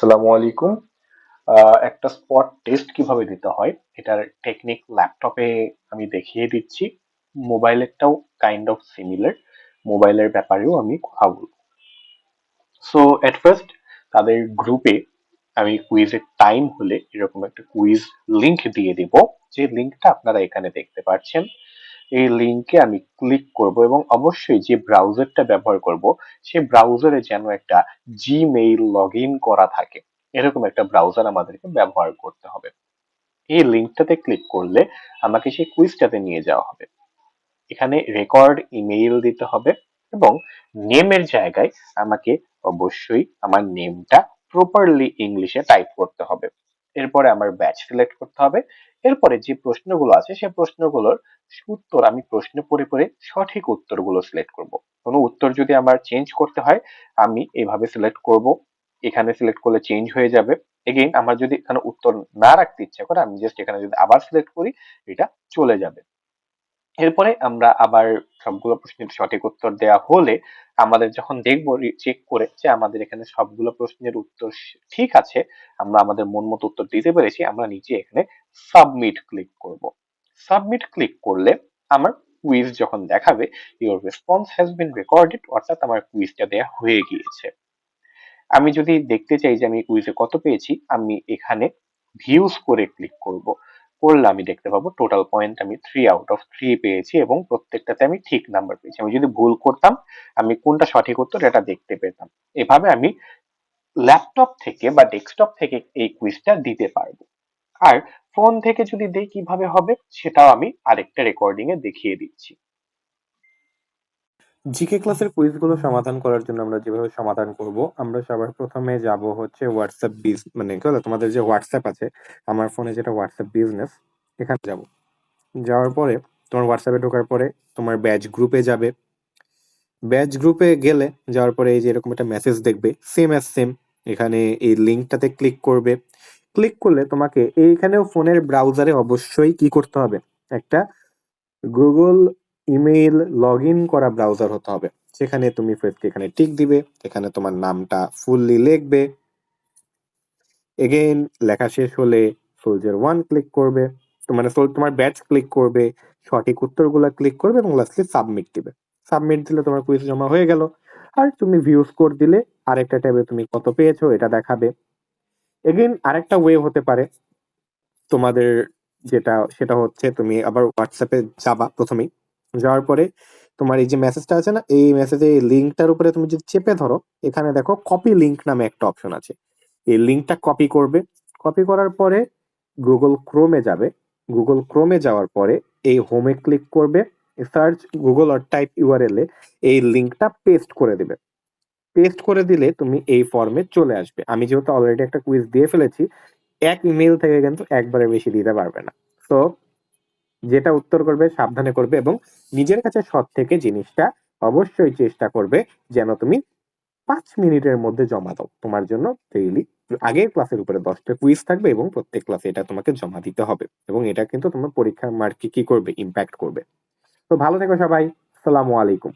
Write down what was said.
আসসালামু আলাইকুম। একটা স্পট টেস্ট কিভাবে দিতে হয় এটার টেকনিক ল্যাপটপে আমি দেখিয়ে দিচ্ছি। মোবাইলেরটাও কাইন্ড অফ সিমিলার। মোবাইলের ব্যাপারেও আমি কথা বলবো। সো এট ফার্স্ট তাদের গ্রুপে আমি কুইজের টাইম হলে এরকম একটা কুইজ লিংক দিয়ে দিব, যে লিংকটা আপনারা এখানে দেখতে পাচ্ছেন। এই লিংকে আমি ক্লিক করব এবং অবশ্যই যে ব্রাউজারটা ব্যবহার করব সে ব্রাউজারে যেন একটা জিমেইল লগ ইন করা থাকে, এরকম একটা ব্রাউজার আমাদেরকে ব্যবহার করতে হবে। এই লিংকটাতে ক্লিক করলে আমাকে সেই কুইজটাতে নিয়ে যাওয়া হবে। এখানে রেকর্ড ইমেইল দিতে হবে এবং নেমের জায়গায় আমাকে অবশ্যই আমার নেমটা প্রপারলি ইংলিশে টাইপ করতে হবে। এরপরে আমার ব্যাচ সিলেক্ট করতে হবে। এরপরে যে প্রশ্নগুলো আছে সেই প্রশ্নগুলোর উত্তর আমি প্রশ্ন পড়ে পড়ে সঠিক উত্তরগুলো সিলেক্ট করব। কোনো উত্তর যদি আমার চেঞ্জ করতে হয় আমি এভাবে সিলেক্ট করব। এখানে সিলেক্ট করলে চেঞ্জ হয়ে যাবে। এগেইন আমার যদি এখানে উত্তর না রাখতে ইচ্ছা করে আমি জাস্ট এখানে যদি আবার সিলেক্ট করি এটা চলে যাবে। এরপরে আমরা আবার সবগুলো প্রশ্নের সঠিক উত্তর দেয়া হলে আমাদের যখন দেখবো চেক করে যে আমাদের এখানে সবগুলো প্রশ্নের উত্তর ঠিক আছে, আমরা আমাদের মন মতো উত্তর দিতে পেরেছি, আমরা নিচে এখানে সাবমিট ক্লিক করব। সাবমিট ক্লিক করলে আমার কুইজ যখন দেখাবে your response has been recorded, অর্থাৎ আমার কুইজটা দেয়া হয়ে গিয়েছে। আমি যদি দেখতে চাই যে আমি কুইজে কত পেয়েছি আমি এখানে ভিউজ করে ক্লিক করব। করলে আমি দেখতে পাবো টোটাল পয়েন্ট আমি 3 আউট অফ 3 পেয়েছি এবং প্রত্যেকটাতে আমি ঠিক নাম্বার পেয়েছি। আমি যদি ভুল করতাম আমি কোনটা সঠিক উত্তর এটা দেখতে পেতাম। এভাবে আমি ল্যাপটপ থেকে বা ডেস্কটপ থেকে এই কুইজটা দিতে পারবো। আর ফোন থেকে যদি দেই কিভাবে হবে সেটাও আমি আরেকটা রেকর্ডিং এ দেখিয়ে দিচ্ছি। জিকে ক্লাসের কুইজগুলো সমাধান করার জন্য আমরা যেভাবে সমাধান করব, আমরা সবার প্রথমে যাব হচ্ছে হোয়াটসঅ্যাপ মানে কি বলে তোমাদের যে হোয়াটসঅ্যাপ আছে, আমার ফোনে যেটা হোয়াটসঅ্যাপ বিজনেস, এখানে যাব। যাওয়ার পরে তোমার হোয়াটসঅ্যাপে ঢোকার পরে তোমার ব্যাচ গ্রুপে যাবে। ব্যাচ গ্রুপে গেলে যাওয়ার পরে এই যে এরকম একটা মেসেজ দেখবে, সেম অ্যাজ সেম। এখানে এই লিঙ্কটাতে ক্লিক করবে। ক্লিক করলে তোমাকে এইখানেও ফোনের ব্রাউজারে অবশ্যই কি করতে হবে, একটা গুগল ইমেইল লগ ইন করা ব্রাউজার হতে হবে। সেখানে তুমি ফার্স্ট এখানে টিক দিবে, এখানে তোমার নামটা ফুললি লিখবে। এগেইন লেখা শেষ হলে সোলজার 1 ক্লিক করবে, তোমার ব্যাচ ক্লিক করবে, সঠিক উত্তরগুলো ক্লিক করবে এবং লাস্টলি সাবমিট দিবে। সাবমিট দিলে তোমার কুইজ জমা হয়ে গেল। আর তুমি ভিউ স্কোর দিলে আরেকটা ট্যাবে তুমি কত পেয়েছো এটা দেখাবে। এগেইন আরেকটা ওয়ে হতে পারে তোমাদের, সেটা হচ্ছে তুমি আবার হোয়াটসঅ্যাপে যাবা প্রথমেই। যাওয়ার পরে তোমার এই যে মেসেজটা আছে না, এই মেসেজে এই লিঙ্কটার উপরে তুমি যদি চেপে ধরো, এখানে দেখো কপি লিঙ্ক নামে একটা অপশন আছে। এই লিঙ্কটা কপি করবে। কপি করার পরে গুগল ক্রোমে যাবে। গুগল ক্রোমে যাওয়ার পরে এই হোমে ক্লিক করবে। সার্চ গুগল আর টাইপ ইউআরএল এ এই লিঙ্কটা পেস্ট করে দিবে। পেস্ট করে দিলে তুমি এই ফর্মে চলে আসবে। আমি যেহেতু অলরেডি একটা কুইজ দিয়ে ফেলেছি, এক ইমেল থেকে কিন্তু একবারে বেশি দিতে পারবে না। তো যেটা উত্তর করবে সাবধানে করবে এবং নিজের কাছে সৎ থেকে জিনিসটা অবশ্যই চেষ্টা করবে যেন তুমি 5 মিনিটের মধ্যে জমা দাও। তোমার জন্য ডেইলি আগের ক্লাসের উপরে 10টা কুইজ থাকবে এবং প্রত্যেক ক্লাসে এটা তোমাকে জমা দিতে হবে এবং এটা কিন্তু তোমার পরীক্ষার মার্কে কি করবে, ইম্প্যাক্ট করবে। তো ভালো থেকো সবাই। আসসালামু আলাইকুম।